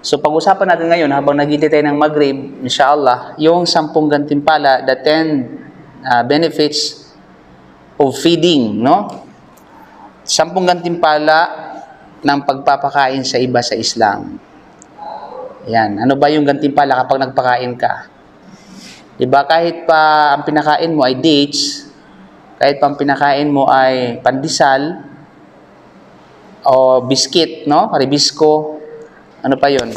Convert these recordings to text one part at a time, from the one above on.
So pag-usapan natin ngayon habang naghihintay tayo ng Maghrib, inshallah, yung 10 gantimpala, the 10 benefits of feeding, no? 10 gantimpala ng pagpapakain sa iba sa Islam. Yan. Ano ba yung gantimpala kapag nagpakain ka? Diba, kahit pa ang pinakain mo ay dates, kahit pa ang pinakain mo ay pandesal, o biscuit, no? Ribisco, ano pa yun?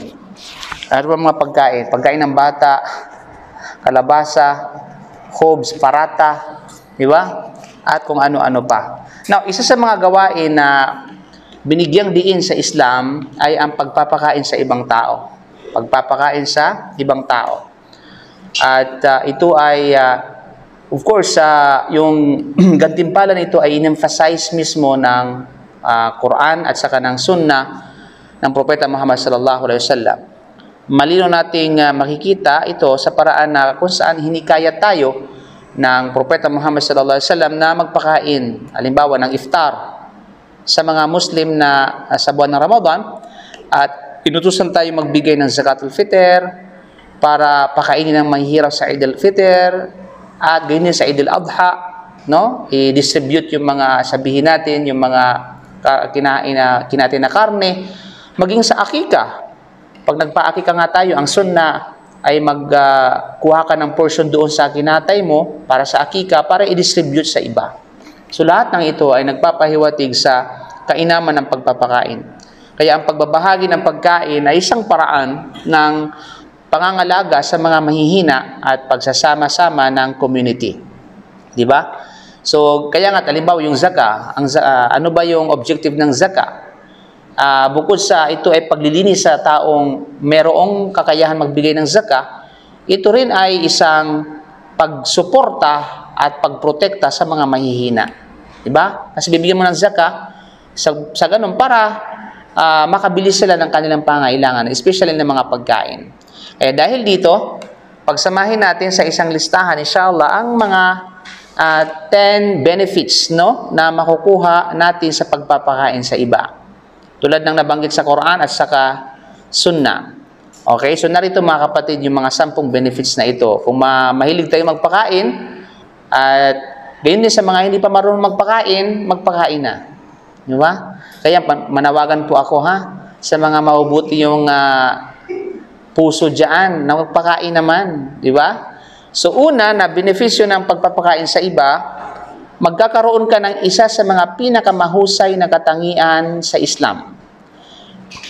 Ano pa mga pagkain? Pagkain ng bata, kalabasa, khubz, parata, di ba? At kung ano-ano pa. Now, isa sa mga gawain na binigyang diin sa Islam ay ang pagpapakain sa ibang tao. Pagpapakain sa ibang tao. At ito ay, of course, yung gantimpala nito ay in-emphasize mismo ng Quran at saka ng Sunnah ng Propeta Muhammad sallallahu alaihi wasallam. Malino nating makikita ito sa paraan na kung saan hinikayat tayo ng Propeta Muhammad sallallahu alaihi wasallam na magpakain, halimbawa ng iftar sa mga Muslim na sa buwan ng Ramadan, at inutusan tayo magbigay ng zakatul fitr para pakainin ng mahihirap sa Eid al-Fitr at ganyan sa Eid al-Adha, no? I-distribute yung mga, sabihin natin, yung mga kinain na karne. Maging sa akika, pag nagpa-akika nga tayo, ang sunnah ay magkuha ka ng portion doon sa kinatay mo para sa akika, para i-distribute sa iba. So lahat ng ito ay nagpapahiwatig sa kainaman ng pagpapakain. Kaya ang pagbabahagi ng pagkain ay isang paraan ng pangangalaga sa mga mahihina at pagsasama-sama ng community. Di ba? So kaya nga, halimbawa yung zakah, ano ba yung objective ng zakah? Bukod sa ito ay paglilinis sa taong merong kakayahan magbigay ng zakah, ito rin ay isang pagsuporta at pagprotekta sa mga mahihina. Diba? Kasi bibigyan mo ng zakah, sa ganun para makabili sila ng kanilang pangailangan, especially ng mga pagkain. Kaya dahil dito, pagsamahin natin sa isang listahan, inshallah, ang mga 10 benefits, no, na makukuha natin sa pagpapakain sa iba. Tulad ng nabanggit sa Quran at saka Sunnah. Okay? So narito mga kapatid yung mga 10 benefits na ito. Kung mahilig tayo magpakain, at gayon din sa mga hindi pa marunong magpakain, magpakain na. Di ba? Kaya manawagan po ako sa mga mabubuti yung puso dyan na magpakain naman. Di ba? So una na benepisyo ng pagpapakain sa iba, magkakaroon ka ng isa sa mga pinakamahusay na katangian sa Islam.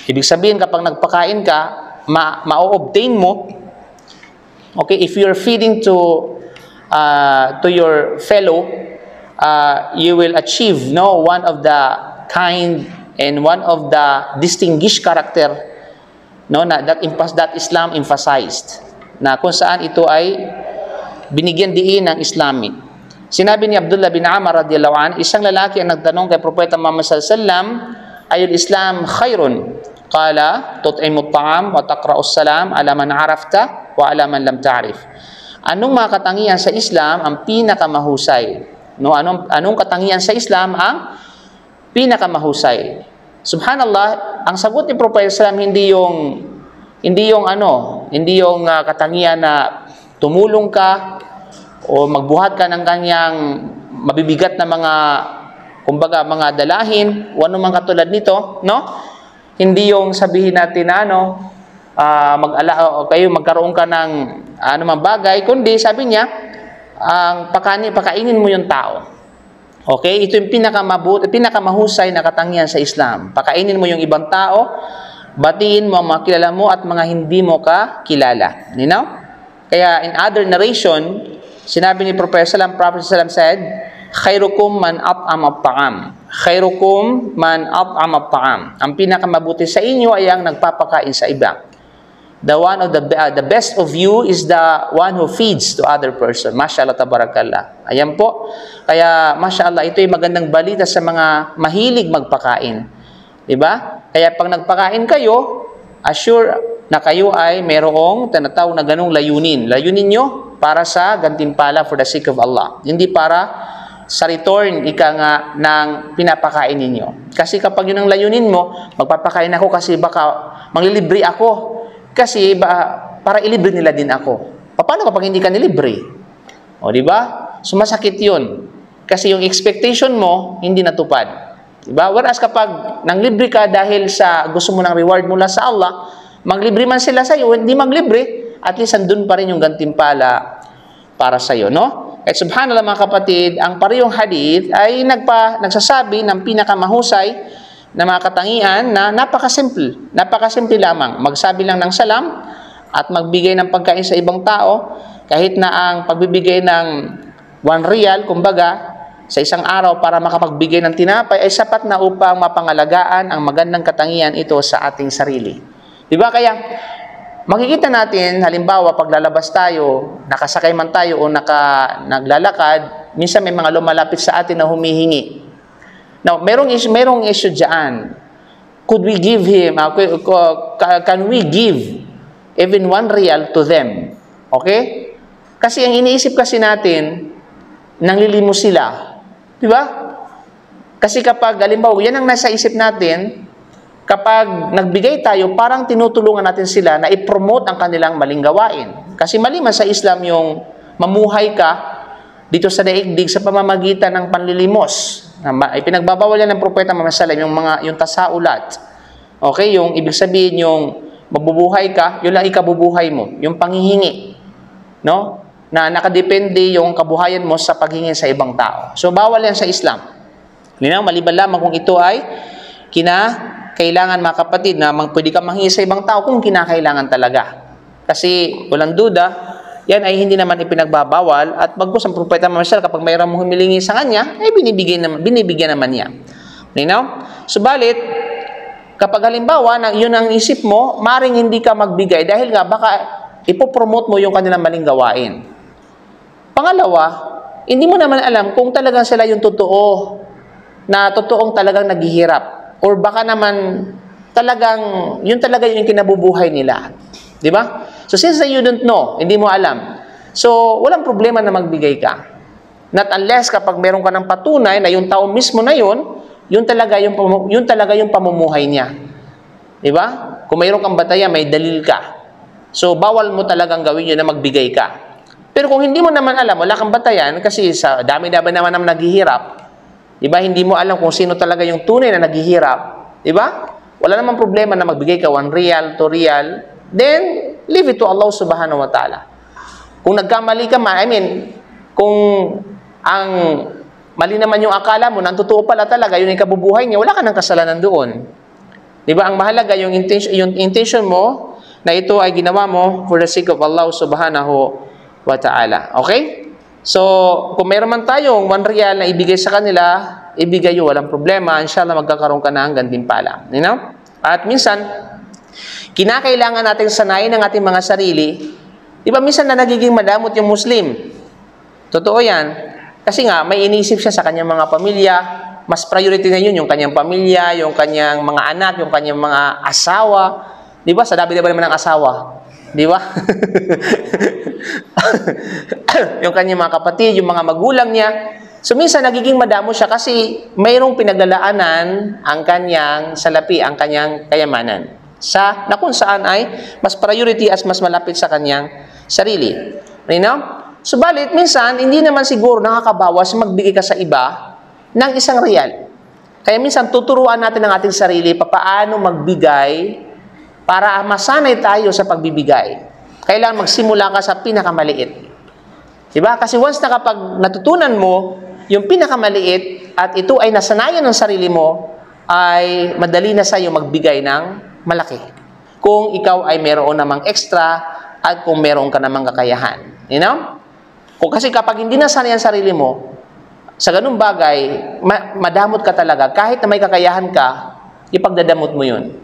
Ibig sabihin, kapag nagpakain ka, ma-obtain mo, okay, if you're feeding to your fellow, you will achieve, no, one of the kind and one of the distinguished character, no, that Islam emphasized, na kung saan ito ay binigyan diin ng Islamic. Sinabi ni Abdullah bin Amr radiyallahu anhu, isang lalaki ang nagtanong kay Propeta Muhammad sallallahu alaihi wasallam, ayul Islam khairun? Qala, tut'imu at-ta'am wa taqra'u as-salam ala man 'arafta wa ala man lam ta'rif. Anong mga katangian sa Islam ang pinakamahusay? No, anong katangian sa Islam ang pinakamahusay? Subhanallah, ang sagot ni Propeta sallallahu alaihi wasallam hindi yung katangian na tumulong ka o magbuhat ka ng kanyang mabibigat na mga, kumbaga, mga dalahin, o ano man katulad nito, no? Hindi yung sabihin natin na kayo magkaroon ka ng anumang bagay, kundi sabi niya, ang pakainin mo yung tao. Okay? Ito yung pinakamahusay na katangian sa Islam. Pakainin mo yung ibang tao, batiin mo ang mga kilala mo at mga hindi mo ka kilala. You know? Kaya in other narration, sinabi ni Prophet Sallam said, khairukum man at'ama at-ta'am. Khairukum man at'ama at-ta'am. Ang pinakamabuti sa inyo ay ang nagpapakain sa iba. The best of you is the one who feeds to other person. Mashallah tabarakallah. Ayan po. Kaya mashallah, ito ay magandang balita sa mga mahilig magpakain. 'Di ba? Kaya pag nagpakain kayo, assure na kayo ay merong tinatawag na ganung layunin. Layunin nyo para sa gantimpala for the sake of Allah. Hindi para sa return, ika nga, ng pinapakain ninyo. Kasi kapag yun ang layunin mo, magpapakain ako kasi baka manglilibre ako. Kasi para ilibre nila din ako. Paano kapag hindi ka nilibre? O, di ba? Sumasakit yun. Kasi yung expectation mo, hindi natupad. Di ba? Whereas kapag nanglibre ka dahil sa gusto mo ng reward mula sa Allah, maglibre man sila sa iyo, hindi maglibre, at least andun pa rin yung gantimpala para sa iyo, no? At subhanallah mga kapatid, ang parehong hadith ay nagsasabi ng pinakamahusay na mga katangian na napakasimple. Napakasimple lamang. Magsabi lang ng salam at magbigay ng pagkain sa ibang tao, kahit na ang pagbibigay ng 1 real, kumbaga, sa isang araw para makapagbigay ng tinapay ay sapat na upang mapangalagaan ang magandang katangian ito sa ating sarili. Diba? Kaya, makikita natin, halimbawa, pag lalabas tayo, nakasakay man tayo o naglalakad, minsan may mga lumalapit sa atin na humihingi. Now, merong issue dyan. Could we give him, can we give even 1 real to them? Okay? Kasi ang iniisip kasi natin, nanglilimos sila. Diba? Kasi kapag, halimbawa, yan ang nasa isip natin, kapag nagbigay tayo, parang tinutulungan natin sila na i-promote ang kanilang maling gawain. Kasi mali man sa Islam yung mamuhay ka dito sa daigdig sa pamamagitan ng panlilimos. Ipinagbabawal yan ng Propeta Muhammad sallallahu alaihi wasallam, yung tasaulat. Okay, yung ibig sabihin yung mabubuhay ka, yun lang ikabubuhay mo, yung panghihingi. No? Na nakadepende yung kabuhayan mo sa paghingi sa ibang tao. So bawal yan sa Islam. Maliban lamang kung ito ay kailangan mga kapatid na pwede ka manghingi sa ibang tao kung kinakailangan talaga. Kasi walang duda, yan ay hindi naman ipinagbabawal at bagkus ang Propeta Muhammad kapag mayroon mong humilingi sa kanya, ay binibigyan naman niya. Subalit, kapag halimbawa na yun ang isip mo, maring hindi ka magbigay dahil nga baka ipopromote mo yung kanilang maling gawain. Pangalawa, hindi mo naman alam kung talagang sila yung totoo na totoong talagang naghihirap. Or baka naman yun talaga yung kinabubuhay nila. Di ba? So since you don't know, hindi mo alam, so walang problema na magbigay ka. Not unless kapag meron ka ng patunay na yung tao mismo na yun talaga yung pamumuhay niya. Di ba? Kung mayroon kang batayan, may dalil ka. So bawal mo talagang gawin yun na magbigay ka. Pero kung hindi mo naman alam, wala kang batayan, kasi sa dami-dami naman ang naghihirap, diba? Hindi mo alam kung sino talaga yung tunay na naghihirap. Diba? Wala namang problema na magbigay ka 1 real, 2 real. Then, leave it to Allah subhanahu wa ta'ala. Kung nagkamali ka man, kung ang mali naman yung akala mo, nang totoo pala talaga, yun yung kabubuhay niya, wala ka ng kasalanan doon. Diba? Ang mahalaga, yung intention mo, na ito ay ginawa mo for the sake of Allah subhanahu wa ta'ala. Okay? So, kung meron man tayong 1 real na ibigay sa kanila, ibigay yun, walang problema. Inshallah, magkakaroon ka na ng gantimpala. You know? At minsan, kinakailangan natin sanayin ng ating mga sarili. Di ba, minsan na nagiging madamot yung Muslim. Totoo yan. Kasi nga, may inisip siya sa kanyang mga pamilya. Mas priority na yun, yung kanyang pamilya, yung kanyang mga anak, yung kanyang mga asawa. Di ba? Sa dabi-dabi naman ng asawa. Di ba? Yung kanyang mga kapatid, yung mga magulang niya. So, minsan nagiging madamo siya kasi mayroong pinaglalaanan ang kanyang salapi, ang kanyang kayamanan. Na kung saan ay mas priority as mas malapit sa kanyang sarili. Subalit, minsan, hindi naman siguro nakakabawas magbigay ka sa iba ng 1 real. Kaya minsan, tuturuan natin ang ating sarili paano magbigay para masanay tayo sa pagbibigay. Kailangan magsimula ka sa pinakamaliit. Diba? Kasi once na kapag natutunan mo yung pinakamaliit at ito ay nasanayan ng sarili mo, ay madali na sa iyo magbigay ng malaki. Kung ikaw ay meron namang extra at kung meron ka namang kakayahan. You know? Kasi kapag hindi nasanay ang sarili mo, sa ganung bagay, madamot ka talaga. Kahit na may kakayahan ka, ipagdadamot mo yun.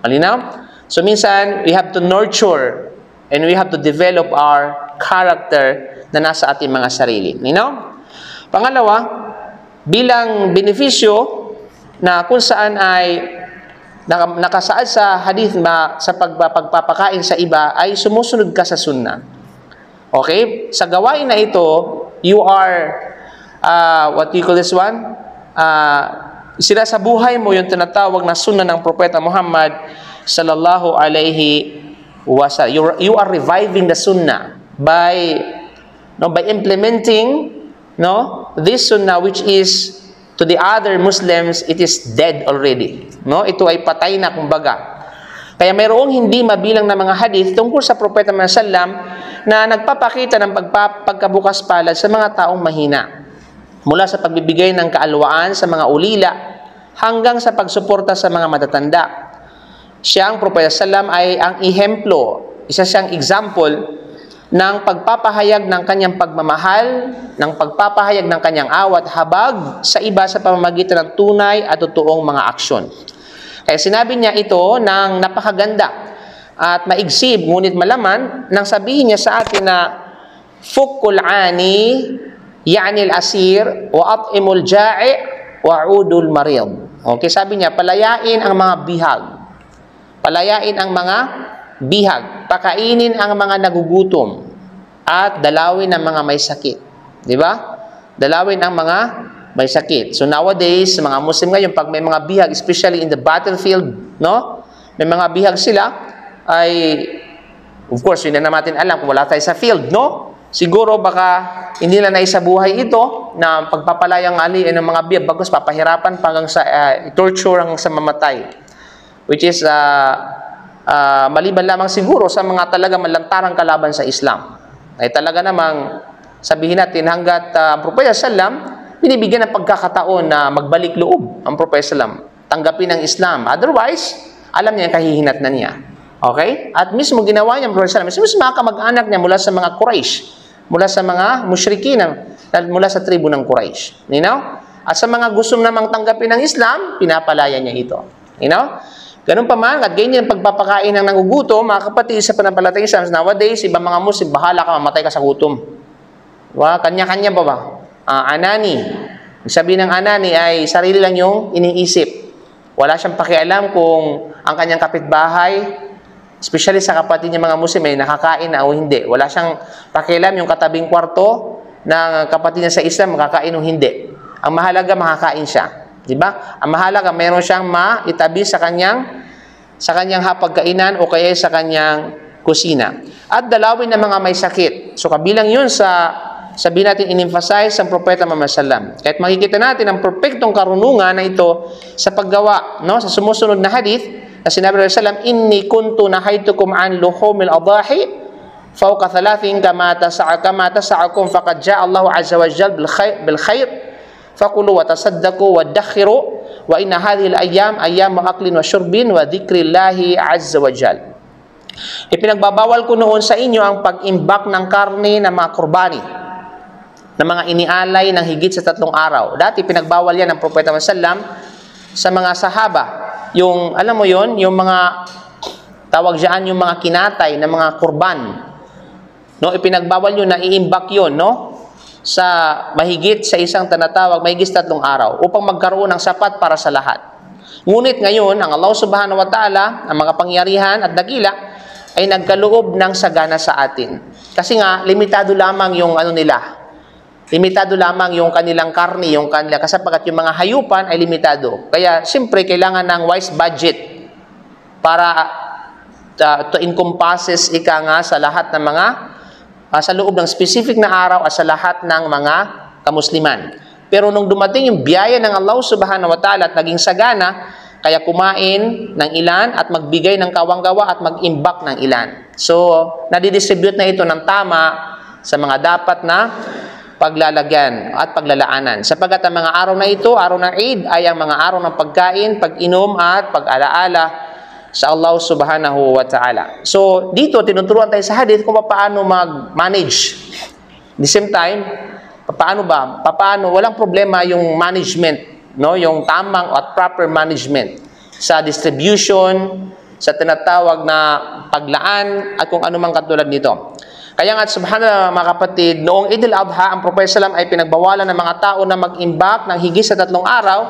Malinaw? So minsan, we have to nurture and we have to develop our character na nasa ating mga sarili. Pangalawa, bilang benepisyo na kung saan ay nakasaad sa hadith sa pagpapakain sa iba ay sumusunod ka sa sunnah. Okay? Sa gawain na ito, you are what do you call this one? Sinasabuhay mo yung tinatawag na sunnah ng Propeta Muhammad sallallahu alaihi wasallam. You are reviving the sunnah by implementing this sunnah, which is to the other Muslims, it is dead already. Ito ay patay na, kumbaga. Kaya mayroong hindi mabilang na mga hadith tungkol sa Propeta Muhammad sallam na nagpapakita ng pagkabukas palad sa mga taong mahina. Mula sa pagbibigay ng kaalwaan sa mga ulila hanggang sa pagsuporta sa mga matatanda. Siya, ang Propeta sallam, ay ang ehemplo, isa siyang example ng pagpapahayag ng kanyang pagmamahal, ng pagpapahayag ng kanyang awat habag sa iba sa pamamagitan ng tunay at totoong mga aksyon. Kaya sinabi niya ito ng napakaganda at maigsib, ngunit malaman nang sabihin niya sa atin na fukul ani ya'ni al-asir wa at'imul ja'i wa 'udul marid. Okay, sabi niya, palayain ang mga bihag. Palayain ang mga bihag, pakainin ang mga nagugutom at dalawin ang mga may sakit. 'Di ba? Dalawin ang mga may sakit. So nowadays, mga Muslim ngayon, pag may mga bihag, especially in the battlefield, may mga bihag sila, ay, of course, yun na natin alam kung wala tayo sa field, siguro baka hindi na naisabuhay ito na pagpapalayang aliin ng mga bihag, bagos papahirapan hanggang sa torture hanggang sa mamatay. Which is maliban lamang siguro sa mga talaga malantarang kalaban sa Islam. Ay talaga namang sabihin natin hanggat ang Propeta sallam binibigyan ng pagkakataon na magbalik loob ang Propeta sallam, tanggapin ang Islam. Otherwise, alam niya yung kahihinat na niya. Okay? At mismo ginawa niya ang Propeta sallam, mismo mga kamag-anak niya mula sa mga Quraysh, mula sa mga musyrikin, mula sa tribu ng Quraysh. At sa mga gusto namang tanggapin ng Islam, pinapalaya niya ito. Ganun pa man, at ganyan ang pagpapakain ng nangugutom, mga kapatid, sa panampalatayang Islam, nowadays, ibang mga Muslim, bahala ka, mamatay ka sa gutom. Kanya-kanya pa ba? Anani. Sabi ng anani ay sarili lang yung iniisip. Wala siyang pakialam kung ang kanyang kapitbahay, especially sa kapatid niya mga Muslim, ay nakakain na o hindi. Wala siyang pakialam yung katabing kwarto ng kapatid niya sa Islam, makakain o hindi. Ang mahalaga, makakain siya. Diba? Ang mahalaga, mayroon siyang maitabi sa kanyang hapagkainan o kaya sa kanyang kusina. At dalawin ng mga may sakit. So kabilang yun sabihin natin, in-emphasize ang Propeta Muhammad sallam. Kahit makikita natin ang perfectong karunungan na ito sa paggawa, sa sumusunod na hadith, na sinabi ng sallam, inni kuntu nahaytukum an luhumil adahi fawqa thalathin kama tasa'akum faqad ja'a Allahu azza wa jal bil khair faqulu wa tasaddaqu wa dakhiru wa inna hadhihi al-ayyam ayyamu aklin wa syurbin wa dhikrillahi azza wa jal. Ipinagbabawal ko noon sa inyo ang pag-imbak ng karne ng mga kurbani, na mga inialay ng higit sa 3 araw. Dati pinagbawal yan ng Propeta Muhammad sallam sa mga sahaba. Yung, alam mo yon, yung mga, tawag dyan, yung mga kinatay na mga kurban. Ipinagbawal yun na iimbak yun, sa mahigit sa isang mahigit sa 3 araw, upang magkaroon ng sapat para sa lahat. Ngunit ngayon, ang Allah subhanahu wa ta'ala, ang mga pangyarihan at dakila, ay nagkaloob ng sagana sa atin. Kasi nga, limitado lamang yung nila. Limitado lamang yung kanilang karni, kasapagat yung mga hayupan ay limitado. Kaya, siyempre, kailangan ng wise budget para to encompasses sa lahat ng mga, sa loob ng specific na araw at sa lahat ng mga kamusliman. Pero nung dumating yung biyaya ng Allah subhanahu wa ta'ala at naging sagana, kaya kumain ng ilan at magbigay ng kawanggawa at mag-imbak ng ilan. So, nadidistribute na ito ng tama sa mga dapat na paglalagyan at paglalaanan. Sapagat ang mga araw na ito, araw ng Eid, ay ang mga araw ng pagkain, pag-inom at pag-alaala sa Allah subhanahu wa ta'ala. So, dito, tinuturuan tayo sa hadith kung paano mag-manage. At the same time, walang problema yung management, yung tamang at proper management sa distribution, sa tinatawag na paglaan at kung anumang katulad nito. Kaya nga, subhanallah mga kapatid, noong Eid al-Adha, ang Propeta sallam ay pinagbawalan ng mga tao na mag-imbak ng higit sa 3 araw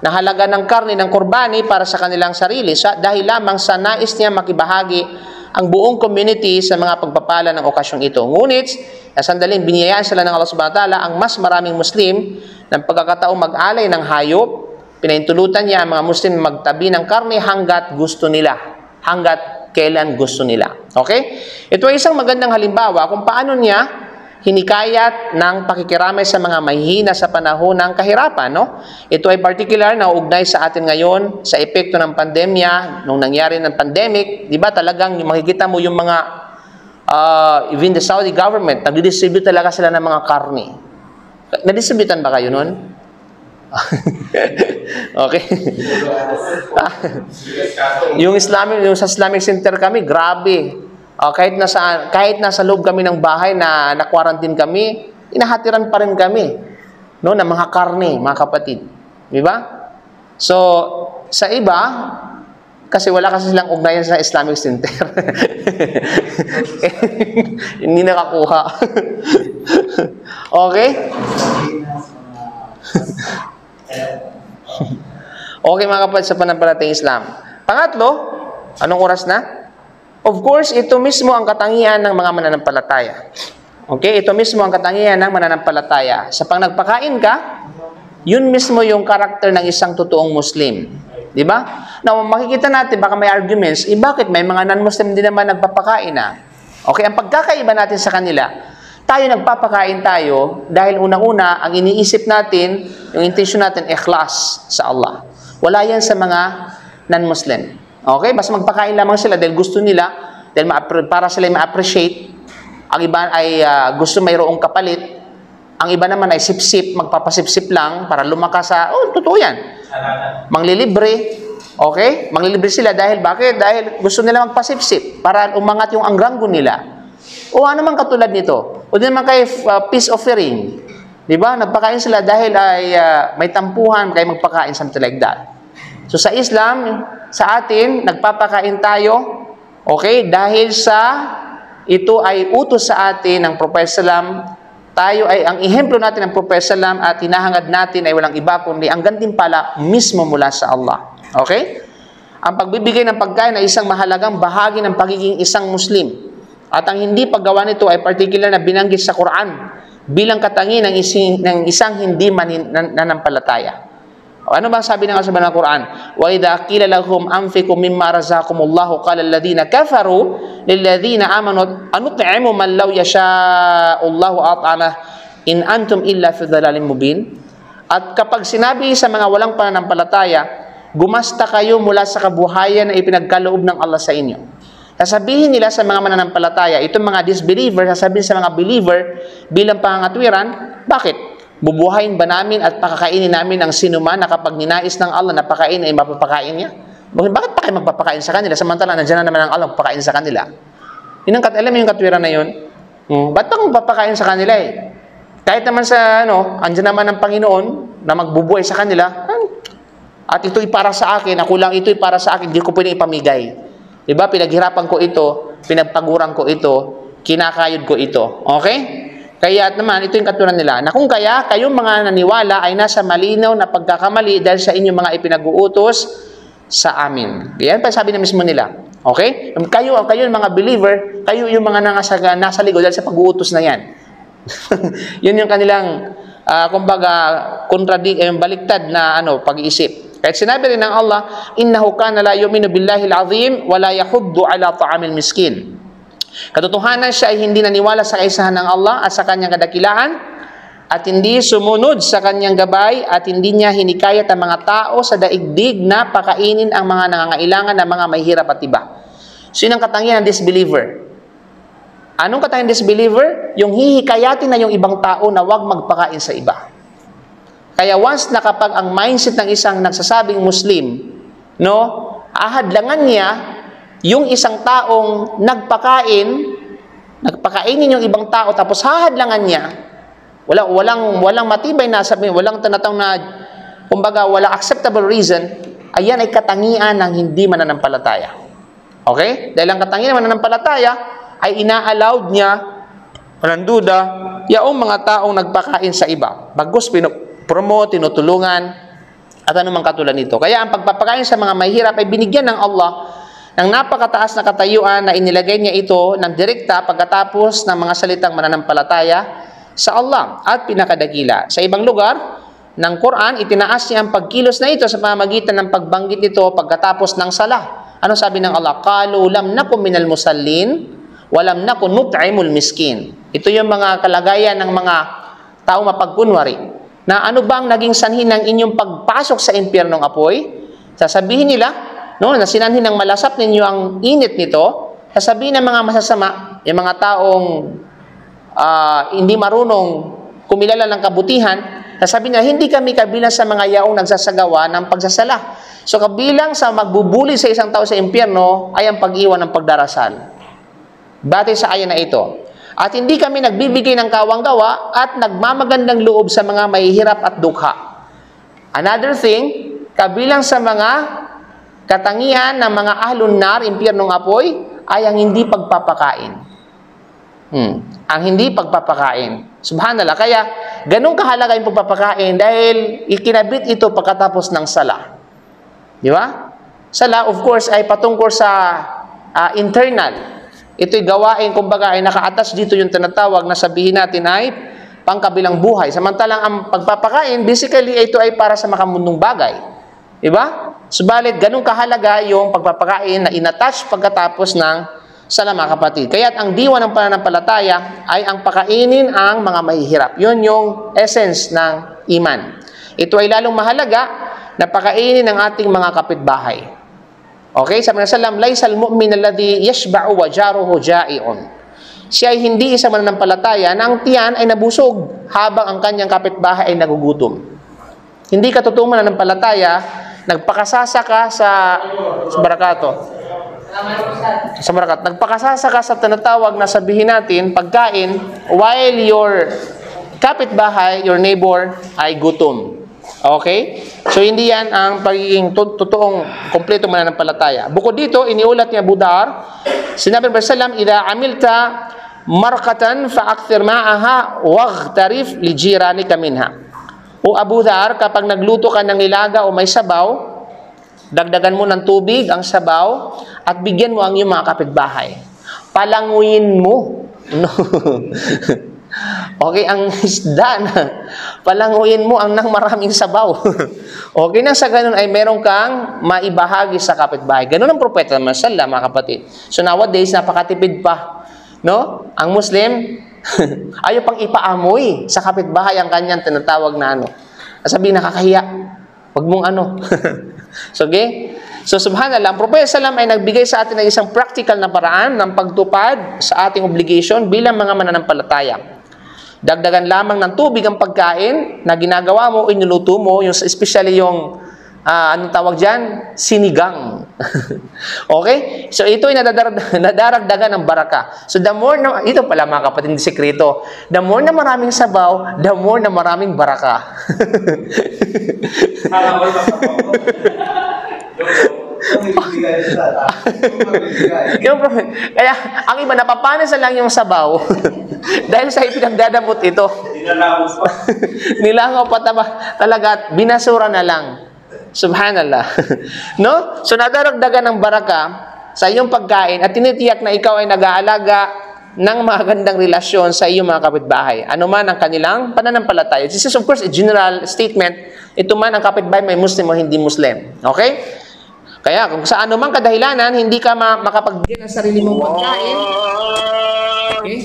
na halaga ng karne ng kurbani para sa kanilang sarili dahil lamang sa nais niya makibahagi ang buong community sa mga pagpapala ng okasyong ito. Ngunit, na sandaling biniyayaan sila ng Allah subhanahu wa ta'ala ang mas maraming Muslim ng pagkakataong mag-alay ng hayop, pinaintulutan niya ang mga Muslim magtabi ng karne hanggat gusto nila, hanggat kailan gusto nila. Okay? Ito ay isang magandang halimbawa kung paano niya hinikayat ng pakikiramay sa mga mahihina sa panahon ng kahirapan, no? Ito ay particular na ugnay sa atin ngayon sa epekto ng pandemya, nung nangyari ng pandemic, di ba talagang makikita mo yung mga, even the Saudi government, nag-distribute talaga sila ng mga karne. Na-distributan ba kayo nun? Okay. yung sa Islamic Center kami, grabe. Kahit nasa loob kami ng bahay na na-quarantine kami, inahatiran pa rin kami, no, ng mga karne, mga kapatid. Di ba? So, sa iba, kasi wala kasi silang ugnayan sa Islamic Center. Hindi nakakuha. Okay? Okay mga kapatid sa pananampalatayang Islam. Pangatlo, anong oras na? Of course, ito mismo ang katangian ng mga mananampalataya. Okay? Ito mismo ang katangian ng mananampalataya. Sa pang nagpakain ka, yun mismo yung karakter ng isang totoong Muslim. Di ba? Now, makikita natin, baka may arguments, bakit may mga non-Muslim din naman nagpapakain na? Okay, ang pagkakaiba natin sa kanila, tayo nagpapakain tayo dahil unang-una, ang iniisip natin, yung intention natin, ikhlas sa Allah. Wala yan sa mga non-Muslim. Okay? Basta magpakain lamang sila dahil gusto nila, dahil para sila ma-appreciate. Ang iba ay gusto mayroong kapalit. Ang iba naman ay sip-sip, magpapasip-sip lang para lumakas sa, totoo yan. Manglilibre. Okay? Manglilibre sila dahil, bakit? Dahil gusto nila magpasip-sip para umangat yung angranggo nila. O ano man katulad nito? O din naman kay peace offering. Diba? Nagpakain sila dahil ay may tampuhan, kaya magpakain, something like that. So sa Islam, sa atin, nagpapakain tayo, okay, dahil sa ito ay utos sa atin ng Prophet Salam, tayo ay, ang ehemplo natin ng Prophet Salam at hinahangad natin ay walang iba kundi ang gantimpala mismo mula sa Allah. Okay? Ang pagbibigay ng pagkain ay isang mahalagang bahagi ng pagiging isang Muslim. At ang hindi paggawa nito ay particular na binanggit sa Quran bilang katangi ng isang hindi mananampalataya. Ano ba sabi ng Allah sa Quran? Wa idza qila lahum anfiqu mimma razaqakumullahu qala alladhina kafaru lilladhina amanu anut'imu man law yasha'ullahu at'ama in antum illa fi dhalalin mubin. At kapag sinabi sa mga walang pananampalataya, gumasta kayo mula sa kabuhayan na ipinagkaloob ng Allah sa inyo. Sasabihin nila sa mga mananampalataya, itong mga disbeliever, sasabihin sa mga believer bilang pangangatwiran, bakit? Bubuhayin ba namin at pakakainin namin ang sinuman na kapag ninais ng Allah na pakain ay mapapakain niya? Bakit pa kayo magpapakain sa kanila? Samantala, nandiyan na naman ang Allah magpapakain sa kanila. Alam mo yung katwiran na yun? Ba't pa magpapakain sa kanila eh? Kahit naman sa, andyan naman ang Panginoon na magbubuhay sa kanila, at ito'y para sa akin, ako lang ito'y para sa akin, hindi ko pwedeng ipamigay. Diba? Pinaghirapan ko ito, pinagpaguran ko ito, kinakayod ko ito. Okay? Kaya naman, ito yung katulad nila, na kung kaya, kayong mga naniwala ay nasa malinaw na pagkakamali dahil sa inyong mga ipinag-uutos sa amin. Yan pa sabi na mismo nila. Okay? Kayo yung mga believer, kayo yung mga nasa ligo dahil sa pag-uutos na yan. Yun yung kanilang, baliktad na pag-iisip. Kahit sinabi rin ng Allah, innahu kana la yu'minu billahi al-azim wa la yahuddu ala ta'amil miskin. Katotohanan siya ay hindi naniwala sa kaisahan ng Allah at sa kanyang kadakilaan at hindi sumunod sa kanyang gabay at hindi niya hinikayat ang mga tao sa daigdig na pakainin ang mga nangangailangan ng mga mahihirap at iba. So yun ang katangian ng disbeliever. Anong katangian ng disbeliever? Yung hihikayatin na yung ibang tao na huwag magpakain sa iba. Kaya once na kapag ang mindset ng isang nagsasabing Muslim, ahadlangan niya yung isang taong nagpakainin yung ibang tao tapos hahadlangan niya, walang matibay na sabi, walang tanatang na, wala acceptable reason, ayan ay katangian ng hindi mananampalataya. Okay? Dahil ang katangian ng mananampalataya ay ina-allowed niya, walang duda, yaong mga taong nagpakain sa iba. Bagos promote, tinutulungan, at anumang katulad nito. Kaya ang pagpapakain sa mga mahihirap ay binigyan ng Allah ng napakataas na katayuan na inilagay niya ito ng direkta pagkatapos ng mga salitang mananampalataya sa Allah at pinakadakila. Sa ibang lugar ng Quran, itinaas niya ang pagkilos na ito sa pamamagitan ng pagbanggit nito pagkatapos ng salah. Ano sabi ng Allah? Qalu lam nakum minal musallin wa lam nakun nut'imul miskin. Ito yung mga kalagayan ng mga tao mapagkunwari. Na ano bang naging sanhi ng inyong pagpasok sa impyernong apoy? Sasabihin nila, no, na sinanhin ng malasap ninyo ang init nito. Sasabihin ng mga masasama, yung mga taong hindi marunong kumilala ng kabutihan, sasabihin na hindi kami kabilang sa mga yaong nagsasagawa ng pagsasala. So kabilang sa magbubuli sa isang tao sa impyerno ay ang pag-iwan ng pagdarasal. Batay sa aya na ito. At hindi kami nagbibigay ng kawang-gawa at nagmamagandang loob sa mga mahihirap at dukha. Another thing, kabilang sa mga katangian ng mga ahlun nar, impyernong apoy, ay ang hindi pagpapakain. Ang hindi pagpapakain. Subhanallah. Kaya, ganun kahalaga yung pagpapakain dahil ikinabit ito pagkatapos ng sala. Di ba? Sala, of course, ay patungkol sa internal. Ito'y gawain, kumbaga, ay naka-attach dito yung tinatawag na sabihin natin ay pangkabilang buhay. Samantalang ang pagpapakain, basically, ito ay para sa makamundong bagay. Di ba? Subalit, ganun kahalaga yung pagpapakain na inattach pagkatapos ng sala, mga kapatid. Kaya't ang diwa ng pananampalataya ay ang pakainin ang mga mahihirap. Yun yung essence ng iman. Ito ay lalong mahalaga na pakainin ng ating mga kapitbahay. Okay? Sabi ng salam, laysal mu'min alladhi yashba'u wa jaruhu ja'i'un. Siya ay hindi isang mananampalataya na ang tiyan ay nabusog habang ang kanyang kapitbahay ay nagugutom. Hindi ka totoong mananampalataya, nagpakasasa ka sa barakato. Nagpakasasa ka sa tinatawag na sabihin natin, pagkain, while your kapitbahay, your neighbor, ay gutom. Okay? So, hindi yan ang pagiging totoong kompletong mananampalataya. Bukod dito, iniulat niya Budar, sinabi ng Rasulullah, "Idha amilta markatan fa'akthir ma'aha waghtarif li jiranika minha." O Abu Dhar, kapag nagluto ka ng nilaga o may sabaw, dagdagan mo ng tubig ang sabaw at bigyan mo ang iyong mga kapitbahay. Palanguin mo. No. Okay, ang isda na palanguin mo ang nang maraming sabaw. Okay, nang sa ganun ay meron kang maibahagi sa kapitbahay. Ganun ang propeta naman sallallahu, mga kapatid. So nowadays, napakatipid pa. No? Ang Muslim, ayaw pang ipaamoy sa kapitbahay ang kanyang tinatawag na ano. Sabihin, nakakahiya. Huwag mong ano. So, okay? So, subhanallah, ang Propeta Salam ay nagbigay sa atin ng isang practical na paraan ng pagtupad sa ating obligation bilang mga mananampalataya. Dagdagan lamang ng tubig ang pagkain na ginagawa mo, inuluto mo, yung, especially yung, anong tawag dyan? Sinigang. Okay? So, ito ay nadaragdagan ng baraka. So, the more na, ito pala mga kapatid, sikreto, the more na maraming sabaw, the more na maraming baraka. Kaya, ang iba, napapanis na lang yung sabaw. Dahil sa ipinagdadamot ito. Nilangaw pa talaga at binasura na lang. Subhanallah. No? So, nadaragdagan ng baraka sa iyong pagkain at tinitiyak na ikaw ay nag-aalaga ng magandang relasyon sa iyong mga kapitbahay. Ano man ang kanilang pananampalataya. This is of course a general statement. Ito man ang kapitbahay may Muslim o hindi Muslim. Okay? Kaya kung sa ano man kadahilanan, hindi ka makapagbigay ng sarili mong pagkain. Okay?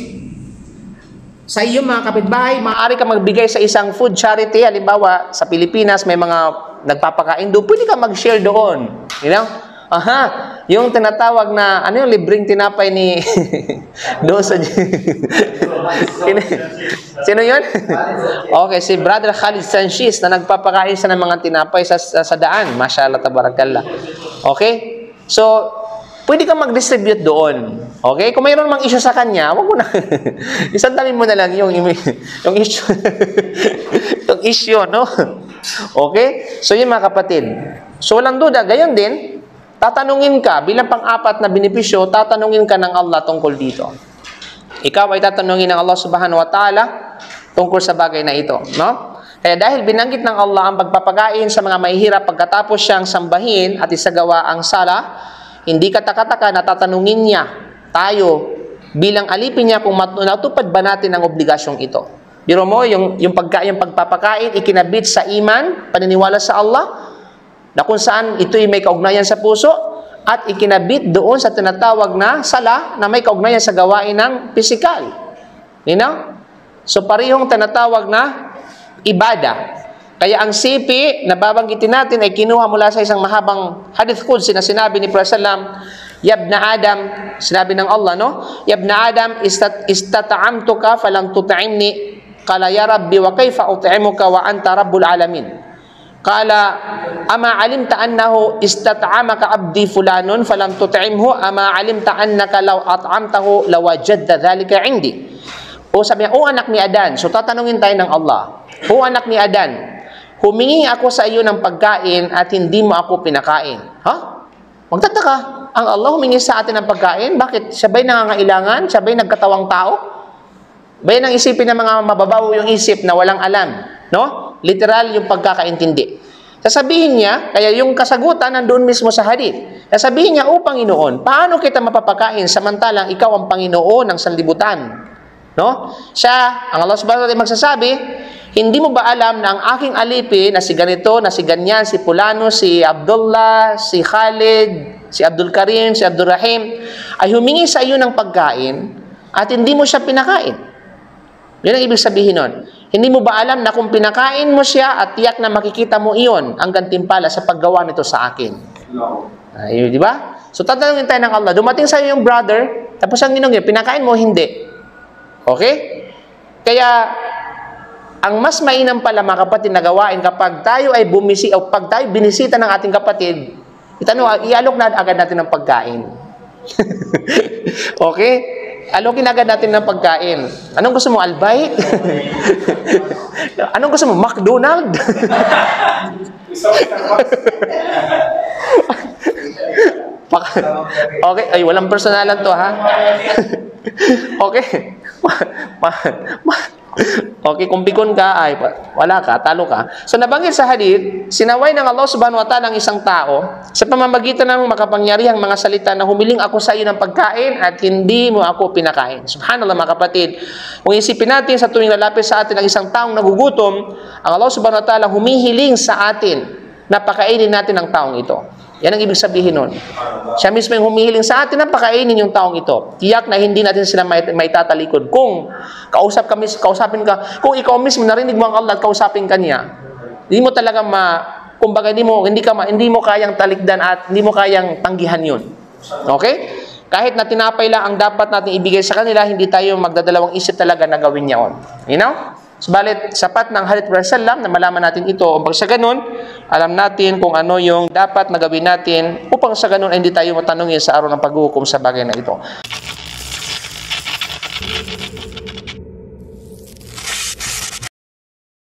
Sa iyong mga kapitbahay, maaari ka magbigay sa isang food charity. Halimbawa, sa Pilipinas, may mga nagpapakain doon. Pwede ka mag-share doon. You know? Aha, yung tinatawag na, ano yung libreng tinapay ni doon sa... Sino yun? Okay, si Brother Khalid Sanchez na nagpapakain sa ng mga tinapay sa daan. Mashallah, tabarakallah. Okay? So, pwede kang mag-distribute doon. Okay? Kung mayroon mang issue sa kanya, wag mo na. Isantamin mo na lang yung issue. Yung issue, no? Okay? So, yun mga kapatid. So, walang duda. Gayon din, tatanungin ka, bilang pang-apat na benepisyo, tatanungin ka ng Allah tungkol dito. Ikaw ay tatanungin ng Allah subhanahu wa ta'ala tungkol sa bagay na ito. No? Kaya dahil binanggit ng Allah ang pagpapakain sa mga mahihirap pagkatapos siyang sambahin at isagawa ang sala, hindi kataka-taka natatanungin niya tayo bilang alipin niya kung natupad ba natin ang obligasyong ito. Biro mo, yung pagpapakain, ikinabit sa iman, paniniwala sa Allah, na kung saan ito'y may kaugnayan sa puso, at ikinabit doon sa tinatawag na sala, na may kaugnayan sa gawain ng pisikal. You know? So, parehong tinatawag na ibada. Kaya ang sipi na babanggitin natin ay kinuha mula sa isang mahabang hadith qudsi na sinabi ni Prophet sallam, Yabna Adam, sinabi ng Allah, no? Yabna Adam, istata'amtuka falam tuta'imni, qala ya Rabbi wa kayfa ut'imuka wa anta rabbul alamin. Qala ama alimta annahu istata'amaka abdi fulanun falam tut'imhu, ama alimta annaka law at'amtahu lawajadda dhalika indi. O sabi niya, o anak ni Adan, so tatanungin tayo ng Allah, o anak ni Adan, humingi ako sa iyo ng pagkain at hindi mo ako pinakain. Ha? Magtataka, ang Allah humingi sa atin ng pagkain? Bakit? Sabay nangangailangan? Sabay nagkatawang tao? Bayan ang isipin ng mga mababaw yung isip na walang alam. No? Literal yung pagkakaintindi. Sasabihin niya, kaya yung kasagutan nandun mismo sa hadith. Sasabihin niya, o Panginoon, paano kita mapapakain samantalang ikaw ang Panginoon ng sanlibutan? No? Siya, ang Allah subhanahu wa ta'ala magsasabi, hindi mo ba alam na ang aking alipin na si ganito, na si ganyan, si Pulano, si Abdullah, si Khalid, si Abdul Karim, si Abdul Rahim, ay humingi sa iyo ng pagkain at hindi mo siya pinakain. Yan ang ibig sabihin nun. Hindi mo ba alam na kung pinakain mo siya at tiyak na makikita mo iyon ang gantimpala sa paggawa nito sa akin? No. Ay, di ba? So tatanungin tayo ng Allah, dumating sa iyo yung brother, tapos ang ginong pinakain mo, hindi. Okay? Kaya, ang mas mainam pala mga kapatid na gawain kapag tayo ay o pag tayo binisita ng ating kapatid, ialok na agad natin ng pagkain. Okay? Alokin agad natin ng pagkain. Anong gusto mo, Albay? Anong gusto mo, McDonald? Okay, ay walang personalan to, ha? Okay. Okay, kung pikon ka, ay wala ka, talo ka. So nabanggit sa hadith, sinaway ng Allah subhanahu wa ta'ala ang isang tao sa pamamagitan ng makapangyarihang mga salita na humiling ako sa iyo ng pagkain at hindi mo ako pinakain. Subhanallah mga kapatid, kung isipin natin sa tuwing lalapit sa atin ang isang taong nagugutom, ang Allah subhanahu wa ta'ala humihiling sa atin na pakainin natin ang taong ito. Yan ang ibig sabihin nun. Siya mismo yung humihiling sa atin na pakainin yung taong ito. Tiyak na hindi natin sila maitatalikod. Kung kausapin ka, kung ikaw mismo narinig mo ang Allah at kausapin ka niya, hindi mo talaga kumbaga hindi mo kayang talikdan at hindi mo kayang tanggihan yun. Okay? Kahit na tinapay lang ang dapat natin ibigay sa kanila, hindi tayo magdadalawang isip talaga na gawin niya on. You know? Subalit, sapat ng hadith Prophet sallam na malaman natin ito. Upang sa ganun, alam natin kung ano yung dapat na gawin natin upang sa ganun ay hindi tayo matanungin sa araw ng paghuhukom sa bagay na ito.